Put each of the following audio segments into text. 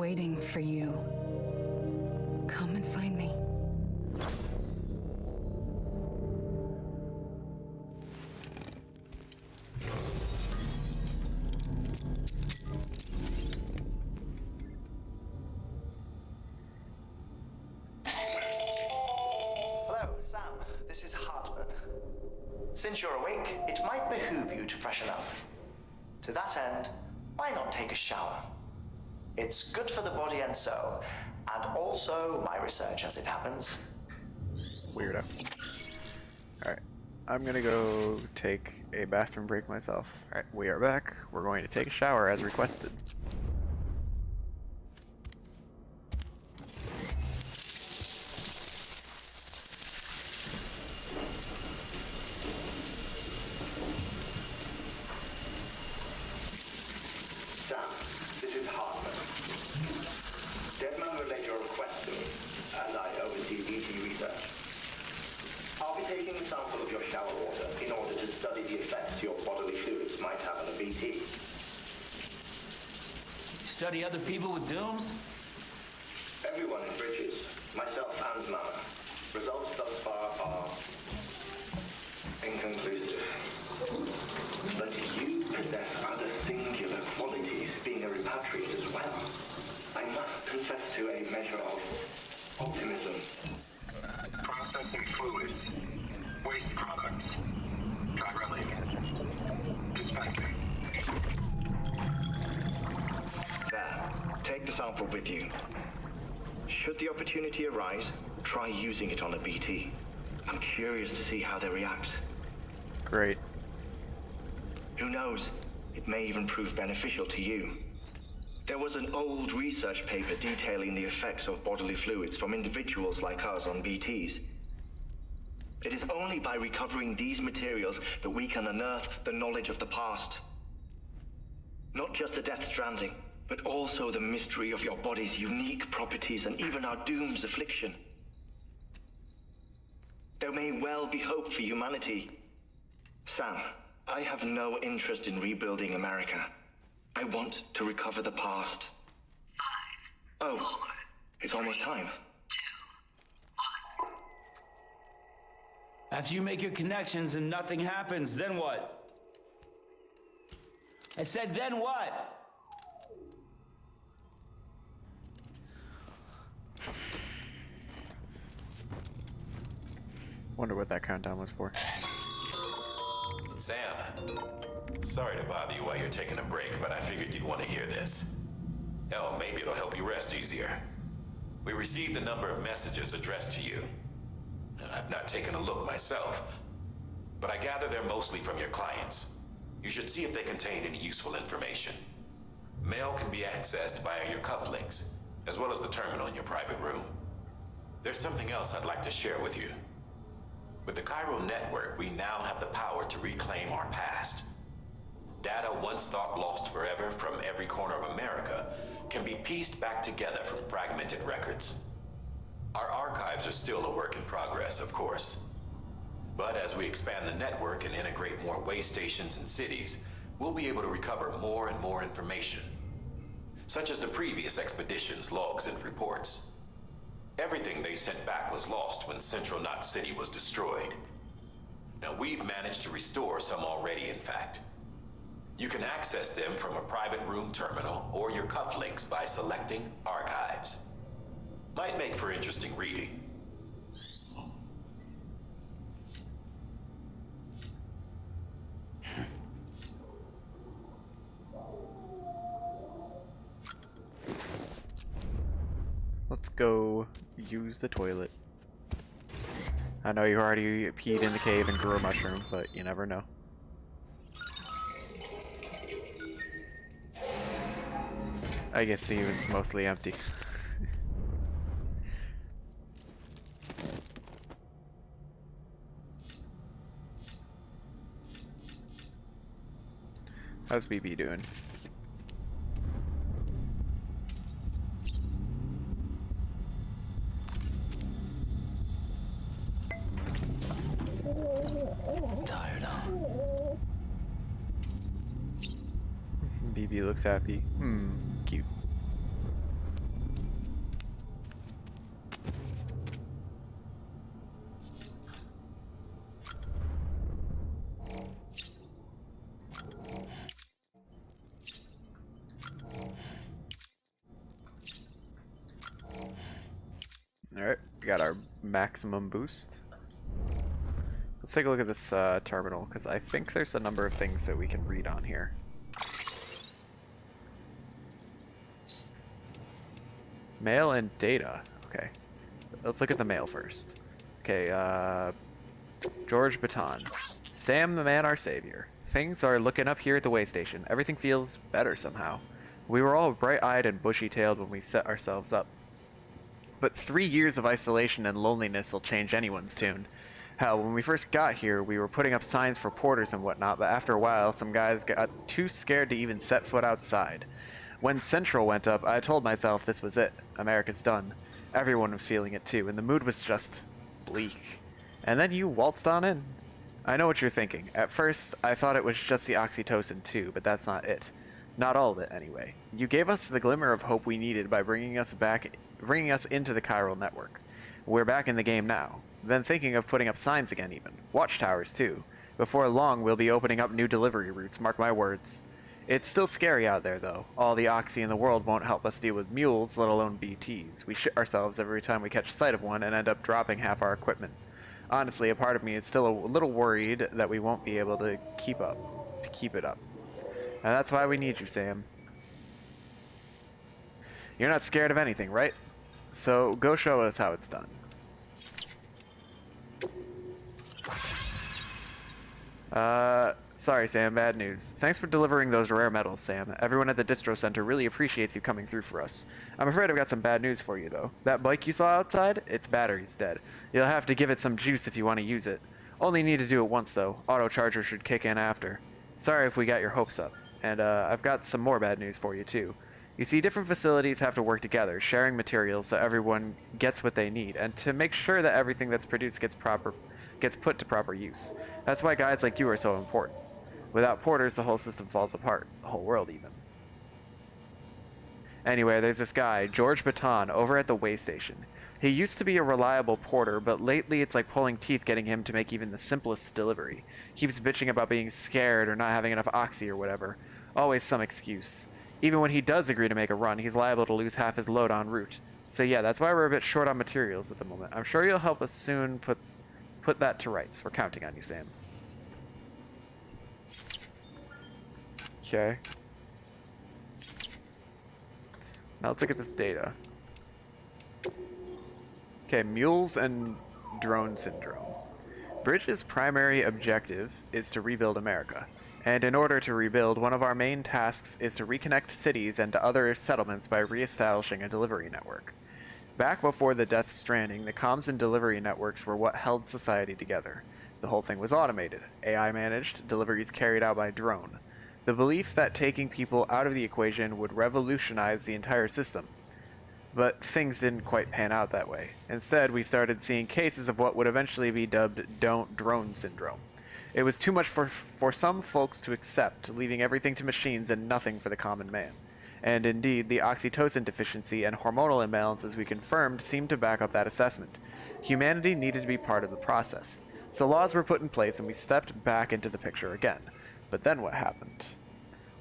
waiting for you. Come and find me. Hello, Sam. This is Heartman. Since you're awake, it might behoove you to freshen up. To that end, why not take a shower? It's good for the body and soul, and also my research as it happens. Weirdo. Alright, I'm gonna go take a bathroom break myself. Alright, we are back. We're going to take a shower as requested. Sam, this is Heartman. Deadman relayed your request to me, and I oversee BT research. I'll be taking a sample of your shower water in order to study the effects your bodily fluids might have on a BT. Study other people with dooms? Everyone in Bridges, myself and Mama. Results thus far are inconclusive. But you possess other singular qualities, being a repatriate as well. I must confess to a measure of optimism. Processing fluids. Waste products. Dry-relic. Dispensing. There. Take the sample with you. Should the opportunity arise, try using it on a BT. I'm curious to see how they react. Great. Who knows? It may even prove beneficial to you. There was an old research paper detailing the effects of bodily fluids from individuals like us on BTs. It is only by recovering these materials that we can unearth the knowledge of the past. Not just the Death Stranding, but also the mystery of your body's unique properties and even our doom's affliction. There may well be hope for humanity. Sam, I have no interest in rebuilding America. I want to recover the past. 5, Oh, 4, it's almost time. 2, 1. After you make your connections and nothing happens, then what? I said, then what? Wonder what that countdown was for. Sam, sorry to bother you while you're taking a break, but I figured you'd want to hear this. Hell, maybe it'll help you rest easier. We received a number of messages addressed to you. I've not taken a look myself, but I gather they're mostly from your clients. You should see if they contain any useful information. Mail can be accessed via your cufflinks, as well as the terminal in your private room. There's something else I'd like to share with you. With the Cairo network, we now have the power to reclaim our past. Data once thought lost forever from every corner of America can be pieced back together from fragmented records. Our archives are still a work in progress, of course. But as we expand the network and integrate more way stations and cities, we'll be able to recover more and more information, such as the previous expedition's logs and reports. Everything they sent back was lost when Central Knot City was destroyed. Now we've managed to restore some already, in fact. You can access them from a private room terminal or your cufflinks by selecting Archives. Might make for interesting reading. Let's go use the toilet. I know you already peed in the cave and grew a mushroom, but you never know. I guess it's mostly empty. How's BB doing? Tired, huh? BB looks happy. Cute. Alright, we got our maximum boost. Let's take a look at this terminal, because I think there's a number of things that we can read on here. Mail and data. Okay. Let's look at the mail first. Okay, George Baton. Sam the man, our savior. Things are looking up here at the way station. Everything feels better somehow. We were all bright-eyed and bushy-tailed when we set ourselves up. But 3 years of isolation and loneliness will change anyone's tune. Hell, when we first got here, we were putting up signs for porters and whatnot, but after a while, some guys got too scared to even set foot outside. When Central went up, I told myself this was it. America's done. Everyone was feeling it too, and the mood was just bleak. And then you waltzed on in. I know what you're thinking. At first, I thought it was just the oxytocin too, but that's not it. Not all of it, anyway. You gave us the glimmer of hope we needed by bringing us into the chiral network. We're back in the game now. Been thinking of putting up signs again even. Watchtowers too. Before long, we'll be opening up new delivery routes, mark my words. It's still scary out there, though. All the oxy in the world won't help us deal with mules, let alone BTs. We shit ourselves every time we catch sight of one and end up dropping half our equipment. Honestly, a part of me is still a little worried that we won't be able to keep it up. And that's why we need you, Sam. You're not scared of anything, right? So go show us how it's done. Sorry, Sam, bad news. Thanks for delivering those rare metals, Sam. Everyone at the distro center really appreciates you coming through for us. I'm afraid I've got some bad news for you, though. That bike you saw outside? Its battery's dead. You'll have to give it some juice if you want to use it. Only need to do it once, though. Auto charger should kick in after. Sorry if we got your hopes up. And, I've got some more bad news for you, too. You see, different facilities have to work together, sharing materials so everyone gets what they need, and to make sure that everything that's produced gets put to proper use. That's why guys like you are so important. Without porters, the whole system falls apart. The whole world, even. Anyway, there's this guy, George Baton, over at the way station. He used to be a reliable porter, but lately it's like pulling teeth getting him to make even the simplest delivery. Keeps bitching about being scared or not having enough oxy or whatever. Always some excuse. Even when he does agree to make a run, he's liable to lose half his load en route. So yeah, that's why we're a bit short on materials at the moment. I'm sure you'll help us soon put that to rights. We're counting on you, Sam. Okay. Now let's look at this data. Okay, mules and drone syndrome. Bridge's primary objective is to rebuild America. And in order to rebuild, one of our main tasks is to reconnect cities and other settlements by reestablishing a delivery network. Back before the Death Stranding, the comms and delivery networks were what held society together. The whole thing was automated, AI managed, deliveries carried out by drone. The belief that taking people out of the equation would revolutionize the entire system. But things didn't quite pan out that way. Instead, we started seeing cases of what would eventually be dubbed drone syndrome. It was too much for some folks to accept, leaving everything to machines and nothing for the common man. And indeed, the oxytocin deficiency and hormonal imbalances we confirmed seemed to back up that assessment. Humanity needed to be part of the process. So laws were put in place and we stepped back into the picture again. But then what happened?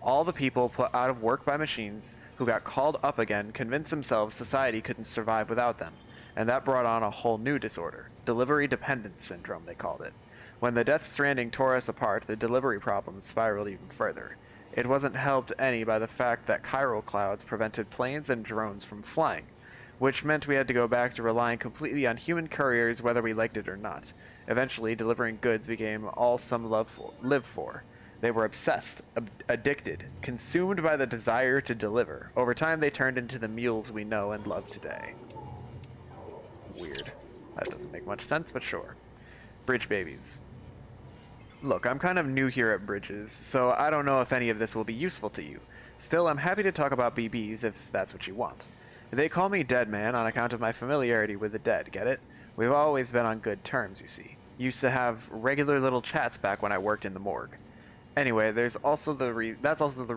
All the people put out of work by machines who got called up again convinced themselves society couldn't survive without them. And that brought on a whole new disorder. Delivery dependence syndrome, they called it. When the Death Stranding tore us apart, the delivery problems spiraled even further. It wasn't helped any by the fact that chiral clouds prevented planes and drones from flying, which meant we had to go back to relying completely on human couriers whether we liked it or not. Eventually, delivering goods became all some live for. They were obsessed, addicted, consumed by the desire to deliver. Over time, they turned into the mules we know and love today. Weird. That doesn't make much sense, but sure. Bridge babies. Look, I'm kind of new here at Bridges, so I don't know if any of this will be useful to you. Still, I'm happy to talk about BBs if that's what you want. They call me Dead Man on account of my familiarity with the dead, get it? We've always been on good terms, you see. Used to have regular little chats back when I worked in the morgue. Anyway, that's also the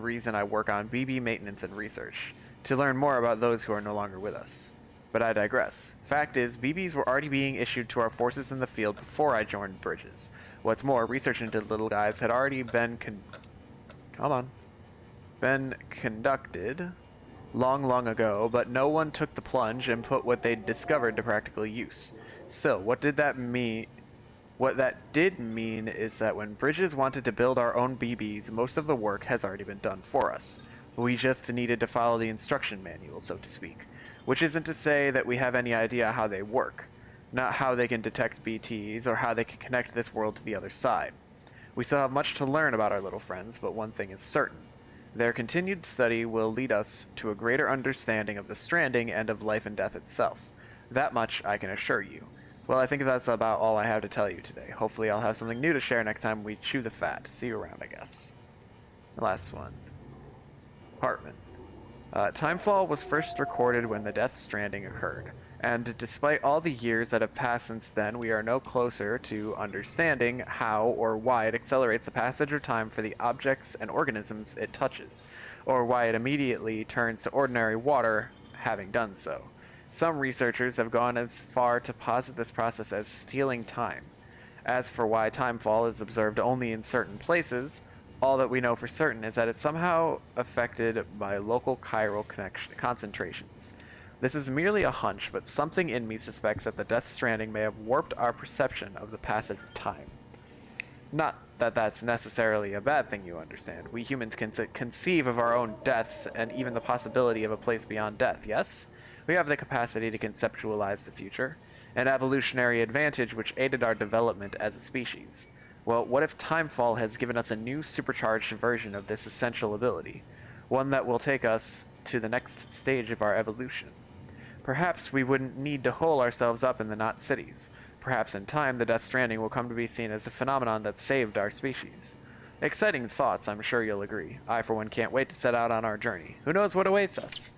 reason I work on BB maintenance and research, to learn more about those who are no longer with us. But I digress. Fact is, BBs were already being issued to our forces in the field before I joined Bridges. What's more, research into little guys had already been conducted long ago, but no one took the plunge and put what they'd discovered to practical use. Still, what did that mean? What that did mean is that when Bridges wanted to build our own BBs, most of the work has already been done for us. We just needed to follow the instruction manual, so to speak. Which isn't to say that we have any idea how they work. Not how they can detect BTs, or how they can connect this world to the other side. We still have much to learn about our little friends, but one thing is certain. Their continued study will lead us to a greater understanding of the Stranding and of life and death itself. That much I can assure you. Well, I think that's about all I have to tell you today. Hopefully I'll have something new to share next time we chew the fat. See you around, I guess. The last one. Heartman. Timefall was first recorded when the Death Stranding occurred, and despite all the years that have passed since then, we are no closer to understanding how or why it accelerates the passage of time for the objects and organisms it touches, or why it immediately turns to ordinary water, having done so. Some researchers have gone as far to posit this process as stealing time. As for why timefall is observed only in certain places, all that we know for certain is that it's somehow affected by local chiral concentrations. This is merely a hunch, but something in me suspects that the Death Stranding may have warped our perception of the passage of time. Not that that's necessarily a bad thing, you understand. We humans can conceive of our own deaths and even the possibility of a place beyond death, yes? We have the capacity to conceptualize the future, an evolutionary advantage which aided our development as a species. Well, what if Timefall has given us a new supercharged version of this essential ability, one that will take us to the next stage of our evolution? Perhaps we wouldn't need to hole ourselves up in the Knot Cities. Perhaps in time, the Death Stranding will come to be seen as a phenomenon that saved our species. Exciting thoughts, I'm sure you'll agree. I, for one, can't wait to set out on our journey. Who knows what awaits us?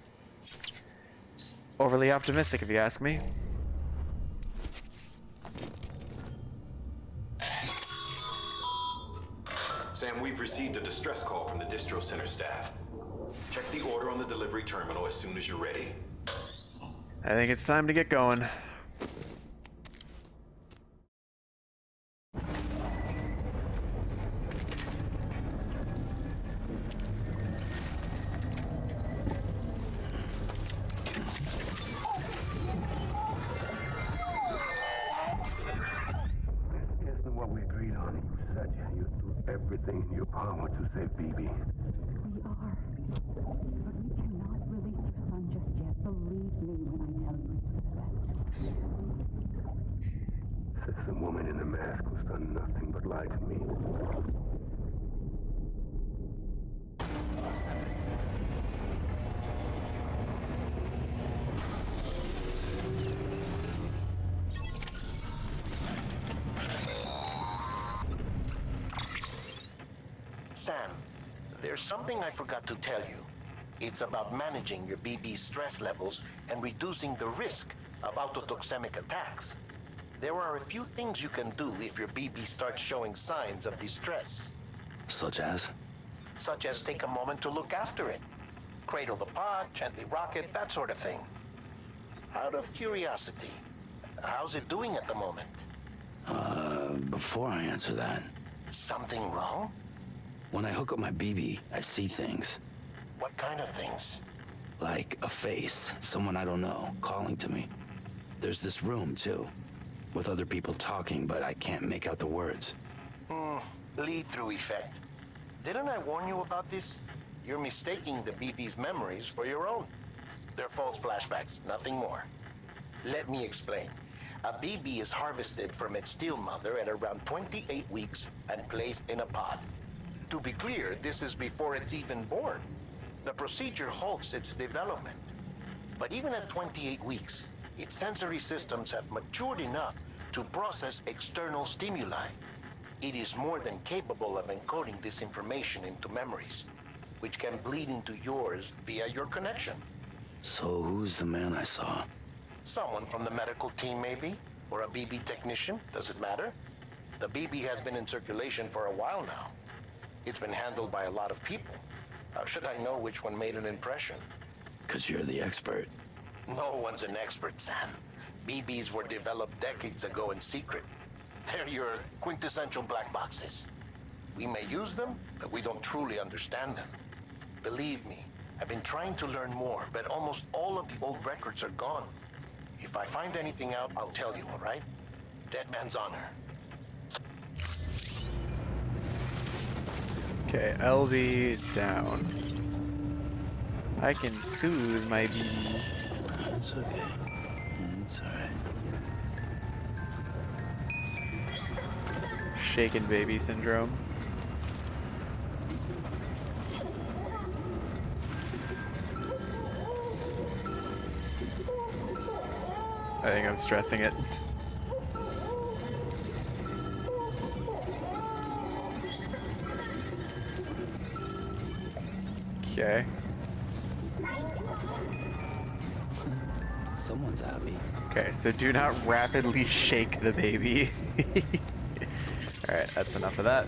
Overly optimistic, if you ask me. Sam, we've received a distress call from the distro center staff. Check the order on the delivery terminal as soon as you're ready. I think it's time to get going. Isn't what we agreed on. You said you'd do everything in your power to save BB. We are. But we cannot release your son just yet. Believe me when I tell you it's for the best. Says the woman in the mask who's done nothing but lie to me. Sam, there's something I forgot to tell you. It's about managing your BB stress levels and reducing the risk of autotoxemic attacks. There are a few things you can do if your BB starts showing signs of distress. Such as? Such as take a moment to look after it. Cradle the pod, gently rock it, that sort of thing. Out of curiosity, how's it doing at the moment? Before I answer that, Something wrong? when I hook up my BB, I see things. What kind of things? Like a face, someone I don't know, calling to me. There's this room, too, with other people talking, but I can't make out the words. Lead-through effect. Didn't I warn you about this? You're mistaking the BB's memories for your own. They're false flashbacks, nothing more. Let me explain. A BB is harvested from its steel mother at around 28 weeks and placed in a pod. To be clear, this is before it's even born. The procedure halts its development. But even at 28 weeks, its sensory systems have matured enough to process external stimuli. It is more than capable of encoding this information into memories, which can bleed into yours via your connection. So who's the man I saw? Someone from the medical team, maybe? Or a BB technician? Does it matter? The BB has been in circulation for a while now. It's been handled by a lot of people. How should I know which one made an impression? 'Cause you're the expert. No one's an expert, Sam. BBs were developed decades ago in secret. They're your quintessential black boxes. We may use them, but we don't truly understand them. Believe me, I've been trying to learn more, but almost all of the old records are gone. If I find anything out, I'll tell you, all right? Dead man's honor. Okay, LB down. I can soothe my BB. It's okay. It's alright. Shaken baby syndrome. I think I'm stressing it. Okay. Someone's happy. Okay, so do not rapidly shake the baby. Alright, that's enough of that.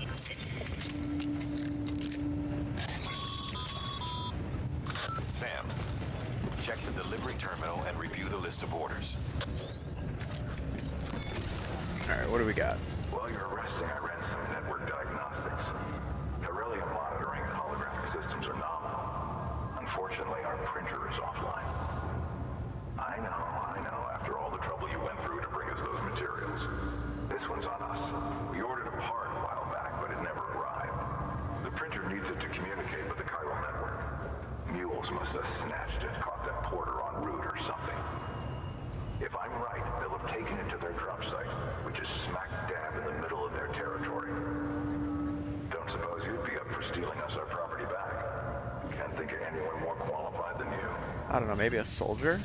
Sam, check the delivery terminal and review the list of orders. Alright, what do we got? While you're resting, I ran some network diagnostics. Beryllium monitoring and holographic systems are nominal. Unfortunately, our printer is offline. I know. After all the trouble you went through to bring us those materials. This one's on us. We ordered a part a while back, but it never arrived. The printer needs it to communicate with the chiral network. Mules must have snatched it, caught that porter en route or something. If I'm right, they'll have taken it to their drop site, which is smack dab in the middle of their territory. Don't suppose you'd be up for stealing us our property back? Can't think of anyone more qualified than you. I don't know, maybe a soldier?